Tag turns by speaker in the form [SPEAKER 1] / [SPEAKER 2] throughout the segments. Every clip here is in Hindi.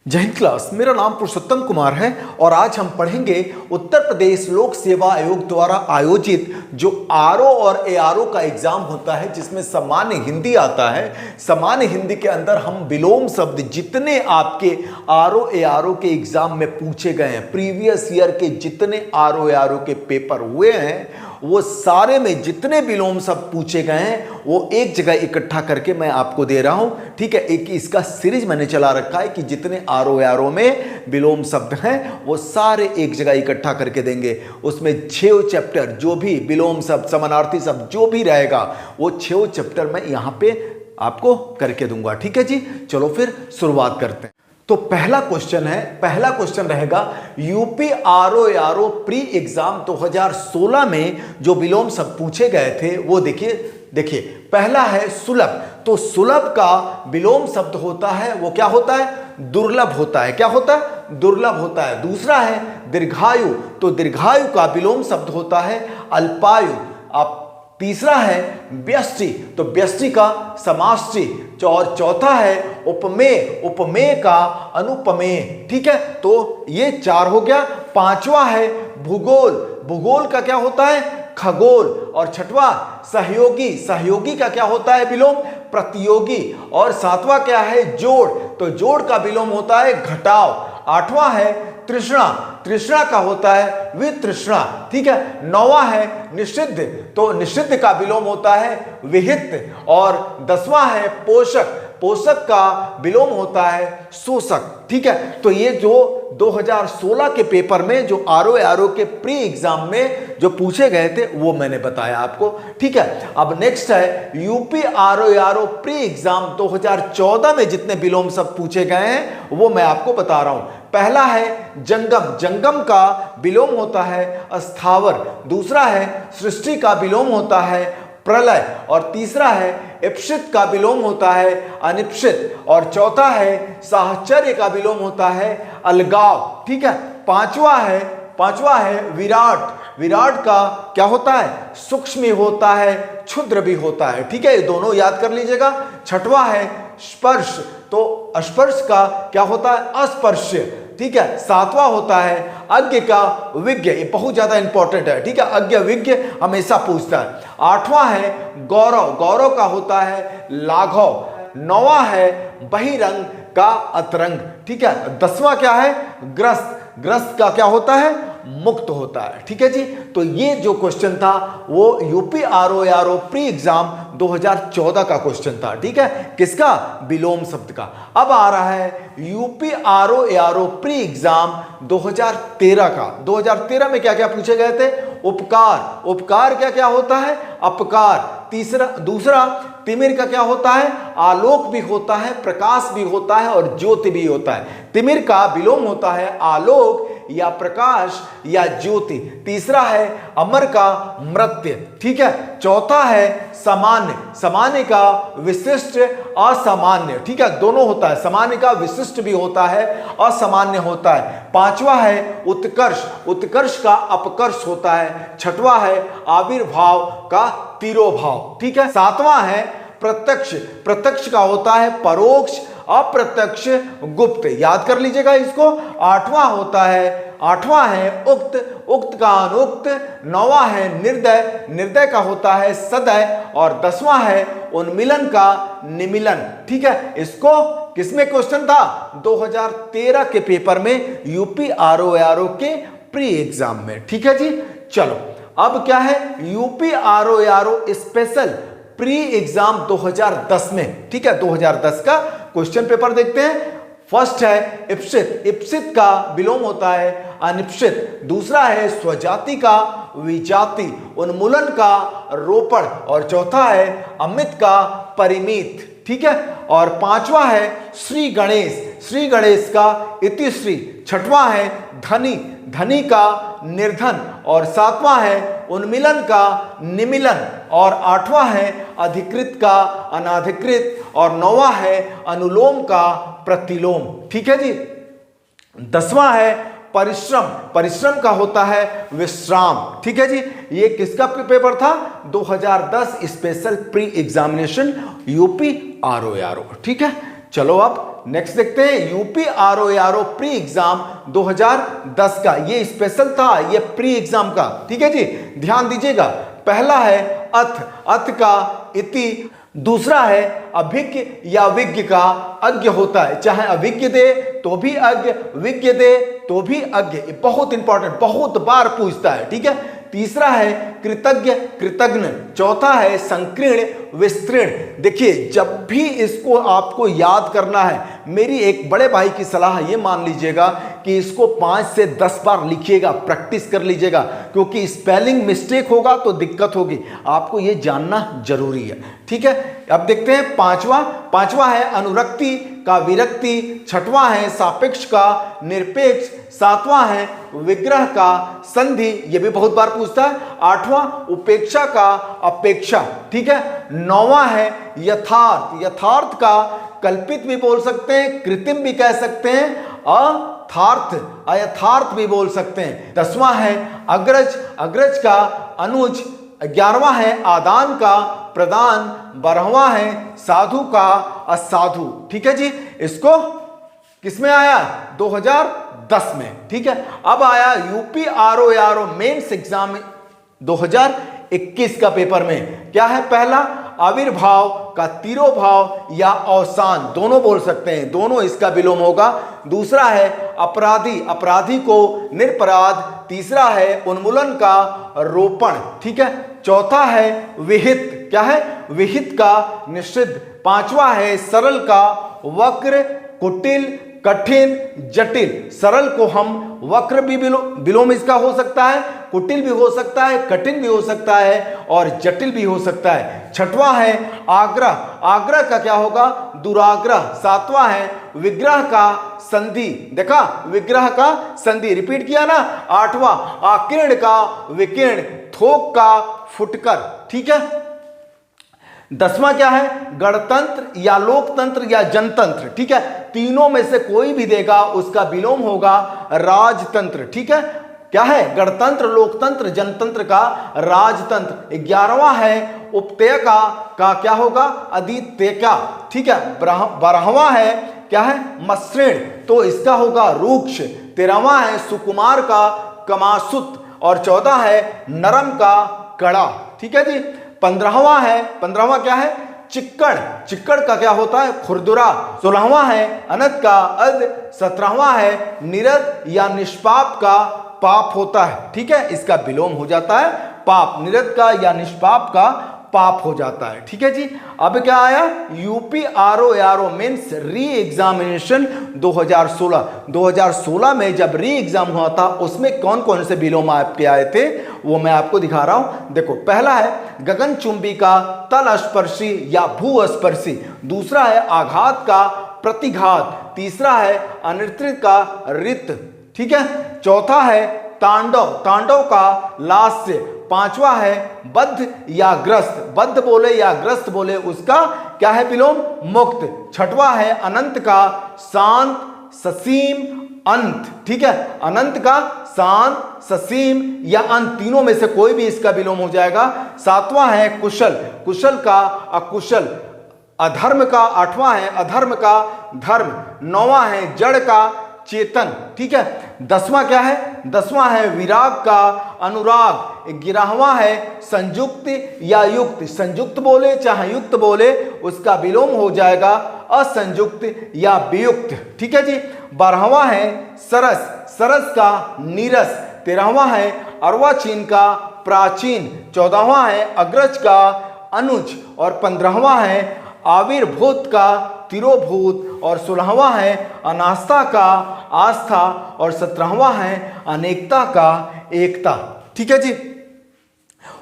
[SPEAKER 1] जय हिंद क्लास। मेरा नाम पुरुषोत्तम कुमार है और आज हम पढ़ेंगे उत्तर प्रदेश लोक सेवा आयोग द्वारा आयोजित जो आरओ और एआरओ का एग्जाम होता है, जिसमें सामान्य हिंदी आता है। सामान्य हिंदी के अंदर हम विलोम शब्द जितने आपके आरओ एआरओ के एग्जाम में पूछे गए हैं, प्रीवियस ईयर के जितने आरओ एआरओ के पेपर हुए हैं, वो सारे में जितने विलोम शब्द पूछे गए हैं वो एक जगह इकट्ठा करके मैं आपको दे रहा हूं। ठीक है, एक इसका सीरीज मैंने चला रखा है कि जितने आरओ एआरओ में विलोम शब्द हैं वो सारे एक जगह इकट्ठा करके देंगे। उसमें 6 चैप्टर जो भी विलोम शब्द, समानार्थी शब्द जो भी रहेगा वो 6 चैप्टर मैं यहां पे आपको करके दूंगा। ठीक है जी, चलो फिर शुरुआत करते हैं। तो पहला क्वेश्चन रहेगा UP RO ARO pre exam 2016 में जो विलोम शब्द पूछे गए थे वो देखिए पहला है सुलभ। तो सुलभ का विलोम शब्द होता है वो क्या होता है? दुर्लभ होता है। क्या होता है? दुर्लभ होता है। दूसरा है दीर्घायु। तो दीर्घायु का विलोम शब्द होता है अल्पायु। अब तीसरा है व्यष्टि। तो व्यष्टि का समाष्टि। और चौथा है उपमेय। उपमेय का अनुपमेय। ठीक है, तो ये 4 हो गया। पांचवा है भूगोल। भूगोल का क्या होता है? खगोल। और छठवा सहयोगी। सहयोगी का क्या होता है विलोम? प्रतियोगी। और सातवां क्या है? जोड़। तो जोड़ का विलोम होता है घटाव। आठवां है तृष्णा। तृष्णा का होता है वितृष्णा। ठीक है, नौवां है निषिद्ध। तो निषिद्ध का विलोम होता है विहित। और 10वां है पोषक। पोषक का विलोम होता है शोषक। ठीक है, तो ये जो 2016 के पेपर में जो आरओ एआरओ के प्री एग्जाम में जो पूछे गए थे वो मैंने बताया आपको। ठीक है, अब नेक्स्ट है UP RO ARO pre exam 2014 में जितने विलोम शब्द पूछे गए हैं वो मैं आपको बता रहा हूं। पहला है जंगम। जंगम का विलोम होता है स्थावर। दूसरा है सृष्टि का विलोम होता है प्रलय। और तीसरा है इप्सित का विलोम होता है अनिप्सित। और चौथा है साहचर्य का विलोम होता है अलगाव। ठीक है, पांचवा है विराट। विराट का क्या होता है? सूक्ष्म होता है, क्षुद्र भी होता है। ठीक है, ये दोनों याद कर लीजिएगा। छठवां है स्पर्श। तो स्पर्श का क्या होता है? अस्पर्श्य। ठीक है, सातवां होता है अज्ञ का विज्ञ। ये बहुत ज्यादा इंपॉर्टेंट है। ठीक है, अज्ञ विज्ञ हमेशा पूछता है। आठवां है गौरव। गौरव का होता है लाघव। नौवां है बहिरंग का अतरंग। ठीक है, 10वां क्या है? ग्रस्त। ग्रस्त का क्या होता है? मुक्त होता है। ठीक है जी, तो ये जो क्वेश्चन था वो UP RO ARO pre exam 2014 का क्वेश्चन था। ठीक है, किसका? विलोम शब्द का। अब आ रहा है UP RO ARO pre exam 2013 का। 2013 में क्या क्या पूछे गए थे? उपकार। उपकार क्या क्या होता है? अपकार। दूसरा तिमिर का क्या होता है? आलोक भी होता है, प्रकाश भी होता है और ज्योति भी होता है। तिमिर का विलोम होता है आलोक या प्रकाश या ज्योति। तीसरा है अमर का मृत्य। ठीक है, चौथा है सामान्य। सामान्य का विशिष्ट, असामान्य। ठीक है, दोनों होता है। सामान्य का विशिष्ट भी होता है, असामान्य होता है। पांचवा है उत्कर्ष। उत्कर्ष का अपकर्ष होता है। छठवां है आविर्भाव का तिरोभाव। ठीक है, सातवां है प्रत्यक्ष। प्रत्यक्ष का होता है परोक्ष, अप्रत्यक्ष, गुप्त। याद कर लीजिएगा इसको। आठवां है उक्त। उक्त का अनुक्त। नौवां है निर्दय। निर्दय का होता है सदय। और 10वां है उन्मिलन का निमिलन। ठीक है, इसको किसमें क्वेश्चन था? 2013 के पेपर में यूपी आरओ एआरओ के प्री एग्जाम में। ठीक है जी, चलो अब क्या है? UP RO ARO special pre exam 2010 में। ठीक है, 2010 का क्वेश्चन पेपर देखते हैं। फर्स्ट है इप्सित। इप्सित का विलोम होता है अनिप्सित। दूसरा है स्वजाति का विजाति। उन्मूलन का रोपण। और चौथा है अमित का परिमित। ठीक है, और पांचवा है श्री गणेश। श्री गणेश का इतिश्री। छठवां है धनी। धनी का निर्धन। और सातवां है उन्मिलन का निमिलन। और आठवां है अधिकृत का अनाधिकृत। और नौवां है अनुलोम का प्रतिलोम। ठीक है जी, 10वां है परिश्रम। परिश्रम का होता है विश्राम। ठीक है जी, ये किसका पेपर था? 2010 special pre examination UP RO ARO. ठीक है, चलो अब नेक्स्ट देखते हैं यूपी आरओ प्री एग्जाम 2010 का। ये स्पेशल था, ये प्री एग्जाम का, ठीक है जी, ध्यान दीजिएगा। पहला है अथ का इति, दूसरा है अभिज्ञ या विज्ञ का अज्ञ होता है, चाहे अभिज्ञ दे तो भी अज्ञ, विज्ञ दे तो भी अज्ञ। ये बहुत इंपॉर्टेंट, बहुत बार पूछता है, ठीक है। तीसरा है कृतज्ञ कृतज्ञ, चौथा है संकीर्ण विस्तीर्ण। देखिए जब भी इसको आपको याद करना है, मेरी एक बड़े भाई की सलाह ये मान लीजिएगा कि इसको 5 से 10 बार लिखिएगा, प्रैक्टिस कर लीजिएगा, क्योंकि स्पेलिंग मिस्टेक होगा तो दिक्कत होगी, आपको ये जानना जरूरी है, ठीक है। अब देखते हैं पांचवा है अनुरक्ति का विरक्ति, छठवां है सापेक्ष का निरपेक्ष, सातवां है विग्रह का संधि, ये भी बहुत बार पूछता है, आठवां उपेक्षा का अपेक्षा, ठीक है। नौवां है यथार्थ, यथार्थ का कल्पित भी बोल सकते हैं, कृत्रिम भी कह सकते हैं, अयथार्थ भी बोल सकते हैं। 10वां है अग्रज, अग्रज का अनुज, 11वां है आदान का प्रदान, 12वां है साधु का असाधु, ठीक है जी। इसको किसमें आया? 2010 में, ठीक है। अब आया यूपी आरओ मेंस एग्जाम 2021 का पेपर में, क्या है? पहला आविर्भाव का तिरोभाव या अवसान, दोनों बोल सकते हैं, दोनों इसका विलोम होगा। दूसरा है अपराधी, अपराधी को निरपराध। तीसरा है उन्मूलन का रोपण, ठीक है। चौथा है विहित, क्या है? विहित का निषिद्ध। पांचवा है सरल का वक्र, कुटिल, कठिन, जटिल। सरल को हम वक्र भी विलोम इसका हो सकता है, कुटिल भी हो सकता है, कठिन भी हो सकता है और जटिल भी हो सकता है। छठवां है आग्रह, आग्रह का क्या होगा? दुराग्रह। सातवां है विग्रह का संधि, देखा विग्रह का संधि, रिपीट किया ना। आठवां आकीर्ण का विकीर्ण, थोक का फुटकर, ठीक है। 10वां क्या है? गणतंत्र या लोकतंत्र या जनतंत्र, ठीक है। तीनों में से कोई भी देगा उसका विलोम होगा राजतंत्र, ठीक है। क्या है? गणतंत्र, लोकतंत्र, जनतंत्र का राजतंत्र। 11वां है उपत्यय का क्या होगा? अदित्यय का, ठीक है। 12वां है क्या है? मसृण, तो इसका होगा रूक्ष। 13वां है सुकुमार का कमासुत और 14 है नरम का कड़ा, ठीक है जी। 15वां क्या है? चिक्कड़, चिक्कड़ का क्या होता है? खुरदुरा। 16वां है अनंत का अद। 17वां है निरत या निष्पाप का पाप होता है, ठीक है। इसका विलोम हो जाता है पाप, निरत का या निष्पाप का पाप हो जाता है, ठीक है जी। अब क्या आया? UP RO mains re examination 2016। 2016 में जब री एग्जाम हुआ था उसमें कौन कौन से विलोम आपके आए थे वो मैं आपको दिखा रहा हूं। देखो पहला है गगनचुंबी का तल स्पर्शी या भू स्पर्शी। दूसरा है आघात का प्रतिघात। तीसरा है अनिर्तित का रित, ठीक है। चौथा है तांडव, तांडव का लास्य। पांचवा है बद्ध या ग्रस्त, बद्ध बोले या ग्रस्त बोले उसका क्या है? विलोम मुक्त। छठवा है अनंत का शांत ससीम अंत, ठीक है। अनंत का शांत ससीम या अंत, तीनों में से कोई भी इसका विलोम हो जाएगा। सातवां है कुशल, कुशल का अकुशल। अधर्म का, आठवां है अधर्म का धर्म। नौवां है जड़ का चेतन, ठीक है। 10वां क्या है? 10वां है विराग का अनुराग। 11वां है संयुक्त या युक्त, संयुक्त बोले चाहे युक्त बोले उसका विलोम हो जाएगा असंयुक्त या वियुक्त, ठीक है जी। 12वां है सरस, सरस का नीरस। 13वां है अर्वाचीन का प्राचीन। 14वां है अग्रज का अनुज और 15वां है आविर्भूत का तिरोभूत और 16वां है अनास्था का आस्था और 17वां है अनेकता का एकता, ठीक है जी।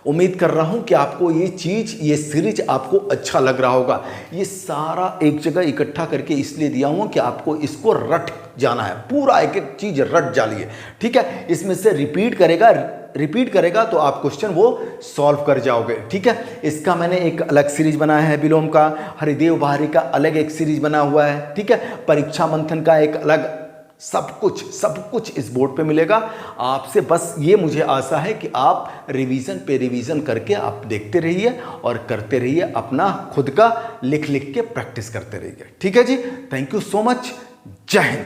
[SPEAKER 1] उम्मीद कर रहा हूं कि आपको ये चीज, ये सीरीज आपको अच्छा लग रहा होगा। ये सारा एक जगह इकट्ठा करके इसलिए दिया हूं कि आपको इसको रट जाना है, पूरा एक एक चीज रट जालिए, ठीक है। इसमें से रिपीट करेगा तो आप क्वेश्चन वो सॉल्व कर जाओगे, ठीक है। इसका मैंने एक अलग सीरीज बनाया है विलोम का, हरिदेव बाहरी का अलग एक सीरीज बना हुआ है, ठीक है। परीक्षा मंथन का एक अलग सब कुछ इस बोर्ड पे मिलेगा आपसे। बस ये मुझे आशा है कि आप रिवीजन पे रिवीजन करके आप देखते रहिए और करते रहिए, अपना खुद का लिख लिख के प्रैक्टिस करते रहिए। ठीक है जी, थैंक यू सो मच, जय हिंद।